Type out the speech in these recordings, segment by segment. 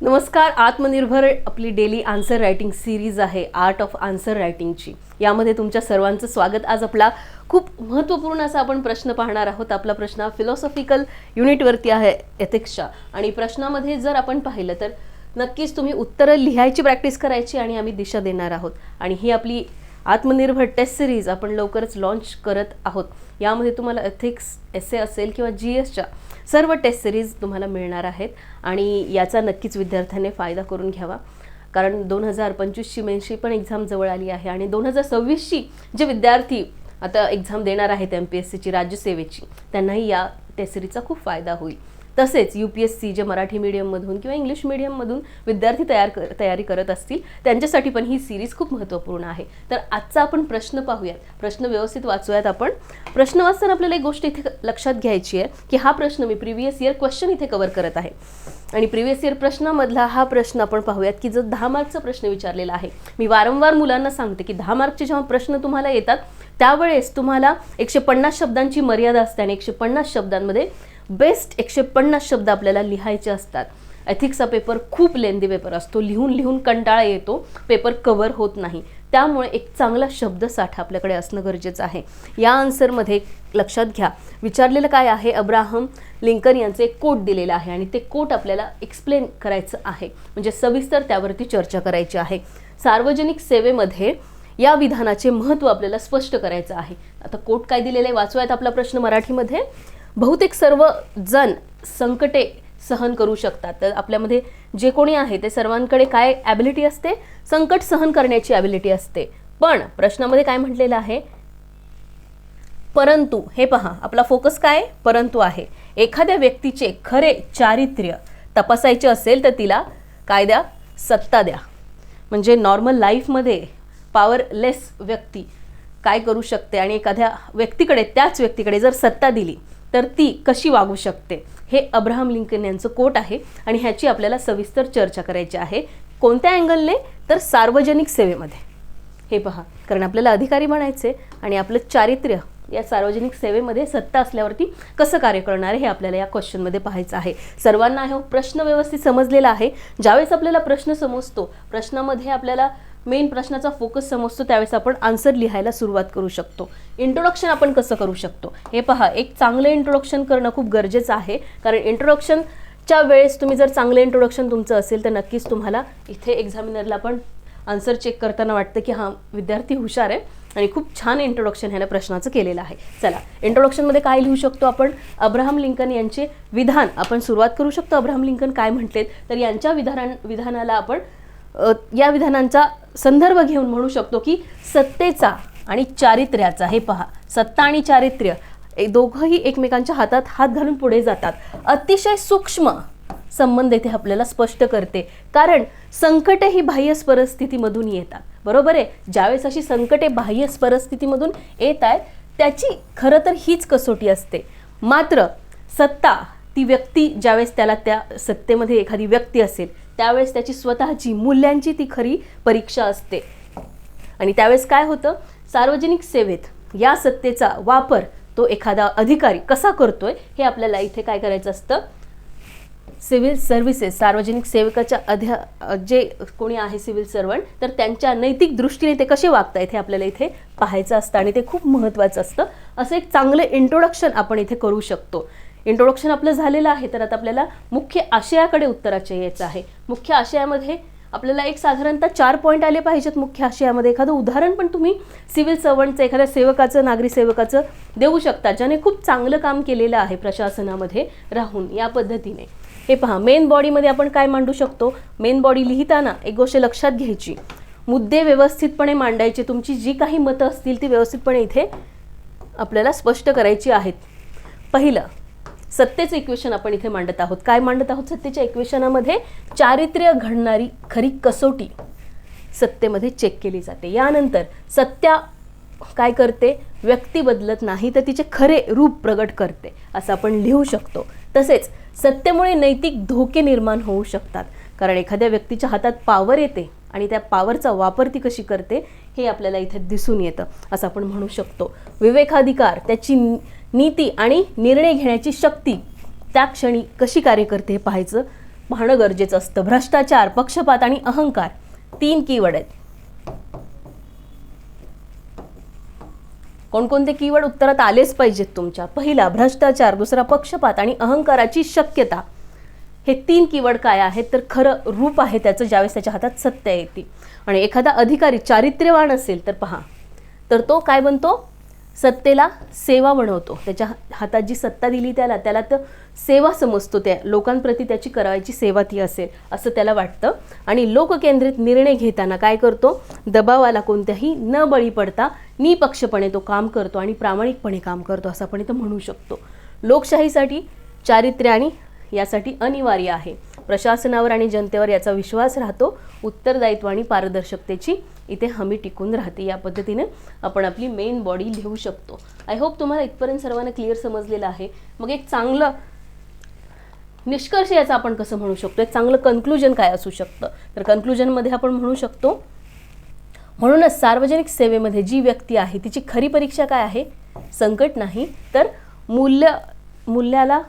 नमस्कार. आत्मनिर्भर आपली डेली आन्सर रायटिंग सिरीज आहे आर्ट ऑफ आन्सर रायटिंगची. यामध्ये तुमच्या सर्वांचं स्वागत. आज आपला खूप महत्त्वपूर्ण असा आपण प्रश्न पाहणार आहोत. आपला प्रश्न फिलॉसॉफिकल युनिटवरती आहे, एथिक्सच्या. आणि प्रश्नामध्ये जर आपण पाहिलं तर नक्कीच तुम्ही उत्तरं लिहायची प्रॅक्टिस करायची आणि आम्ही दिशा देणार आहोत. आणि ही आपली आत्मनिर्भर टेस्ट सिरीज आपण लवकरच लॉन्च करत आहोत. यामध्ये तुम्हाला एथिक्स, एसे असेल किंवा GSच्या सर्व टेस्ट सिरीज तुम्हाला मिळणार आहेत आणि याचा नक्कीच विद्यार्थ्यांनी फायदा करून घ्यावा. कारण 2025ची मेन्सची पण एक्झाम जवळ आली आहे आणि 2026ची जे विद्यार्थी आता एक्झाम देणार आहेत MPSCची राज्यसेवेची, त्यांनाही या टेस्ट सिरीजचा खूप फायदा होईल. तसेच UPSC जे मराठी मीडियममधून किंवा इंग्लिश मीडियममधून विद्यार्थी तयारी करत असतील त्यांच्यासाठी पण ही सिरीज खूप महत्त्वपूर्ण आहे. तर आजचा आपण प्रश्न पाहूयात, प्रश्न व्यवस्थित वाचूयात. आपण प्रश्न वाचताना आपल्याला एक गोष्ट इथे लक्षात घ्यायची आहे की हा प्रश्न मी प्रिव्हियस इयर क्वेश्चन इथे कव्हर करत आहे आणि प्रिव्हियस इयर प्रश्नामधला हा प्रश्न आपण पाहूयात की जो 10 मार्कचा प्रश्न विचारलेला आहे. मी वारंवार मुलांना सांगते की 10 मार्कचे जेव्हा प्रश्न तुम्हाला येतात त्यावेळेस तुम्हाला 150 शब्दांची मर्यादा असते आणि 150 शब्दांमध्ये बेस्ट 150 शब्द आपल्याला लिहायचे असतात. एथिक्सचा पेपर खूप लेंदी पेपर असतो, लिहून कंटाळा येतो, पेपर कव्हर होत नाही. त्यामुळे एक चांगला शब्दसाठा आपल्याकडे असणं गरजेचं आहे. या आन्सरमध्ये लक्षात घ्या विचारलेलं काय आहे, अब्राहम लिंकन यांचे एक कोट दिलेला आहे आणि ते कोट आपल्याला एक्सप्लेन करायचं आहे, म्हणजे सविस्तर त्यावरती चर्चा करायची आहे. सार्वजनिक सेवेमध्ये या विधानाचे महत्त्व आपल्याला स्पष्ट करायचं आहे. आता कोट काय दिलेलं आहे वाचूयात. आपला प्रश्न मराठीमध्ये, बहुतेक सर्व जण संकटे सहन करू शकतात. तर आपल्यामध्ये जे कोणी आहे ते सर्वांकडे काय ॲबिलिटी असते, संकट सहन करण्याची ॲबिलिटी असते. पण प्रश्नामध्ये काय म्हटलेलं आहे, परंतु हे पहा आपला फोकस काय परंतु आहे. एखाद्या व्यक्तीचे खरे चारित्र्य तपासायचे असेल तर तिला काय द्या, सत्ता द्या. म्हणजे नॉर्मल लाईफमध्ये पॉवरलेस व्यक्ती काय करू शकते आणि एखाद्या व्यक्तीकडे, त्याच व्यक्तीकडे जर सत्ता दिली तर ती कशी वागू शकते, हे अब्राहम लिंकन यांचं कोट आहे आणि ह्याची आपल्याला सविस्तर चर्चा करायची आहे. कोणत्या अँगलने, तर सार्वजनिक सेवेमध्ये. हे पहा, कारण आपल्याला अधिकारी बनायचे आणि आपलं चारित्र्य या सार्वजनिक सेवेमध्ये सत्ता असल्यावरती कसं कार्य करणार हे आपल्याला या क्वेश्चनमध्ये पाहायचं आहे. सर्वांना हा प्रश्न व्यवस्थित समजलेला आहे. ज्यावेळेस आपल्याला प्रश्न समजतो, प्रश्नामध्ये आपल्याला मेन प्रश्नाचा फोकस समजतो, त्यावेळेस आपण आन्सर लिहायला सुरुवात करू शकतो. इंट्रोडक्शन आपण कसं करू शकतो हे पहा. एक चांगलं इंट्रोडक्शन करणं खूप गरजेचं आहे, कारण इंट्रोडक्शनच्या वेळेस तुम्ही जर चांगलं इंट्रोडक्शन तुमचं असेल तर नक्कीच तुम्हाला इथे एक्झामिनरला पण आन्सर चेक करताना वाटतं की हा विद्यार्थी हुशार आहे आणि खूप छान इंट्रोडक्शन ह्यानं प्रश्नाचं केलेलं आहे. चला, इंट्रोडक्शनमध्ये काय लिहू शकतो आपण, अब्राहम लिंकन यांचे विधान आपण सुरुवात करू शकतो. अब्राहम लिंकन काय म्हटलेत, तर यांच्या विधानाला आपण या विधानांचा संदर्भ घेऊन म्हणू शकतो की सत्तेचा आणि चारित्र्याचा. हे पहा, सत्ता आणि चारित्र्य दोघंही एकमेकांच्या हातात हात घालून पुढे जातात. अतिशय सूक्ष्म संबंध इथे आपल्याला स्पष्ट करते, कारण संकटे ही बाह्य परिस्थितीमधून येतात. बरोबर आहे, ज्यावेळेस अशी संकटे बाह्य परिस्थितीमधून येत आहेत त्याची खरं तर हीच कसोटी असते. मात्र सत्ता, ती व्यक्ती ज्यावेळेस त्याला त्या सत्तेमध्ये एखादी व्यक्ती असेल त्यावेळेस त्याची स्वतःची मूल्यांची ती खरी परीक्षा असते. आणि त्यावेळेस काय होतं, सार्वजनिक सेवेत या सत्तेचा वापर तो एखादा अधिकारी कसा करतोय हे आपल्याला इथे काय करायचं असतं, सिव्हिल सर्व्हिसेस, सार्वजनिक सेवकाच्या जे कोणी आहे सिव्हिल सर्वंट, तर त्यांच्या नैतिक दृष्टीने ते कसे वागतायत हे आपल्याला इथे पाहायचं असतं आणि ते खूप महत्त्वाचं असतं. असं एक चांगलं इंट्रोडक्शन आपण इथे करू शकतो. इंट्रोडक्शन आपलं झालेलं आहे, तर आता आपल्याला मुख्य आशयाकडे उत्तराचे यायचं आहे. मुख्य आशयामध्ये आपल्याला एक साधारणतः 4 पॉईंट आले पाहिजेत. मुख्य आशयामध्ये एखादं उदाहरण पण तुम्ही सिव्हिल सर्वंटचं, एखाद्या सेवकाचं, नागरी सेवकाचं देऊ शकता ज्याने खूप चांगलं काम केलेलं आहे प्रशासनामध्ये राहून. या पद्धतीने हे पहा, मेन बॉडीमध्ये आपण काय मांडू शकतो. मेन बॉडी लिहिताना एक गोष्ट लक्षात घ्यायची, मुद्दे व्यवस्थितपणे मांडायचे. तुमची जी काही मतं असतील ती व्यवस्थितपणे इथे आपल्याला स्पष्ट करायची आहेत. पहिलं, सत्तेचं इक्वेशन आपण इथे मांडत आहोत. काय मांडत आहोत, सत्तेच्या इक्वेशनामध्ये चारित्र्य घडणारी खरी कसोटी सत्तेमध्ये चेक केली जाते. यानंतर सत्ता काय करते, व्यक्ती बदलत नाही तर तिचे खरे रूप प्रगट करते, असं आपण लिहू शकतो. तसेच सत्तेमुळे नैतिक धोके निर्माण होऊ शकतात, कारण एखाद्या व्यक्तीच्या हातात पॉवर येते आणि त्या पॉवरचा वापर ती कशी करते हे आपल्याला इथे दिसून येतं, असं आपण म्हणू शकतो. विवेकाधिकार, त्याची नीती आणि निर्णय घेण्याची शक्ती त्या क्षणी कशी कार्य करते हे पाहायचं. पाहणं गरजेचं असतं. भ्रष्टाचार, पक्षपात आणि अहंकार 3 कीवर्ड आहेत. कोणकोणते कीवर्ड उत्तरात आलेच पाहिजेत तुमच्या. पहिला भ्रष्टाचार, दुसरा पक्षपात आणि अहंकाराची शक्यता. हे 3 कीवर्ड काय आहेत तर खरं रूप आहे त्याचं ज्यावेळेस त्याच्या हातात सत्ता येते. आणि एखादा अधिकारी चारित्र्यवान असेल तर पहा, तर तो काय बनतो, सत्तेला सेवा बनवतो. त्याच्या हातात जी सत्ता दिली त्याला तर सेवा समजतो, त्या लोकांप्रती त्याची करायची सेवा ती असेल असं त्याला वाटतं. आणि लोककेंद्रित निर्णय घेताना काय करतो, दबावाला कोणत्याही न बळी पडता निपक्षपणे तो काम करतो आणि प्रामाणिकपणे काम करतो असं आपण इथं म्हणू शकतो. लोकशाहीसाठी चारित्र्य आणि यासाठी अनिवार्य आहे. प्रशासनावर आणि जनतेवर याचा विश्वास राहतो. उत्तरदायित्व आणि पारदर्शकतेची इथे हमी टिकून राहते. या पद्धतीने आपण आपली मेन बॉडी लिहू शकतो. आय होप तुम्हाला इथपर्यंत सर्वांना क्लिअर समजलेलं आहे. मग एक चांगलं निष्कर्ष याचा आपण कसं म्हणू शकतो, एक चांगलं कन्क्लुजन काय असू शकतं, तर कन्क्लुजनमध्ये आपण म्हणू शकतो, म्हणूनच सार्वजनिक सेवेमध्ये जी व्यक्ती आहे तिची खरी परीक्षा काय आहे, संकट नाही तर मूल्याला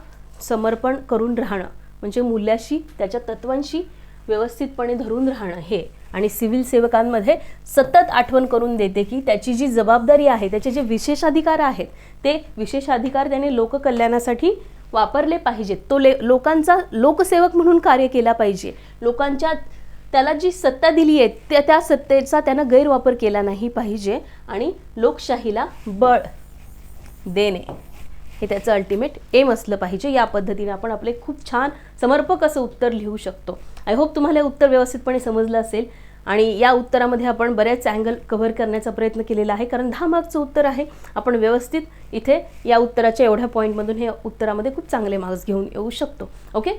समर्पण करून राहणं, म्हणजे मूल्याशी त्याच्या तत्वांशी व्यवस्थितपणे धरून राहणं हे. आणि सिव्हिल सेवकांमध्ये सतत आठवण करून देते की त्याची जी जबाबदारी आहे, त्याचे जे विशेषाधिकार आहेत ते विशेषाधिकार त्याने लोककल्याणासाठी वापरले पाहिजेत. तो लोकांचा लोकसेवक म्हणून कार्य केला पाहिजे. लोकांच्या त्याला जी सत्ता दिली आहे त्या सत्तेचा त्यानं गैरवापर केला नाही पाहिजे. आणि लोकशाहीला बळ देणे हे त्याचं अल्टिमेट एम असलं पाहिजे. या पद्धतीने आपण आपले खूप छान समर्पक असं उत्तर लिहू शकतो. आय होप तुम्हाला हे उत्तर व्यवस्थितपणे समजलं असेल. आणि या उत्तरामध्ये आपण बऱ्याच अँगल कव्हर करण्याचा प्रयत्न केलेला आहे, कारण 10 मार्क्सचं उत्तर आहे. आपण व्यवस्थित इथे या उत्तराच्या एवढ्या पॉईंटमधून हे उत्तरामध्ये खूप चांगले मार्क्स घेऊन येऊ शकतो. ओके,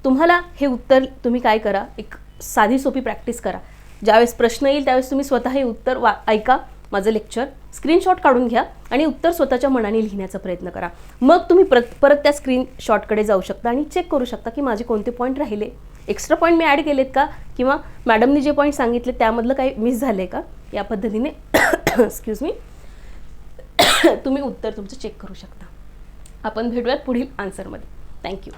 तुम्हाला हे उत्तर तुम्ही काय करा, एक साधी सोपी प्रॅक्टिस करा. ज्यावेळेस प्रश्न येईल त्यावेळेस तुम्ही स्वतः हे उत्तर ऐका, माझं लेक्चर स्क्रीनशॉट काढून घ्या आणि उत्तर स्वतःच्या मनाने लिहिण्याचा प्रयत्न करा. मग तुम्ही परत त्या स्क्रीनशॉटकडे जाऊ शकता आणि चेक करू शकता की माझे कोणते पॉईंट राहिले, एक्स्ट्रा पॉईंट मी ॲड केलेत का, किंवा मॅडमनी जे पॉईंट सांगितले त्यामधलं काही मिस झालं आहे का. या पद्धतीने एक्सक्यूज मी तुम्ही उत्तर तुमचं चेक करू शकता. आपण भेटूयात पुढील आन्सरमध्ये. थँक्यू.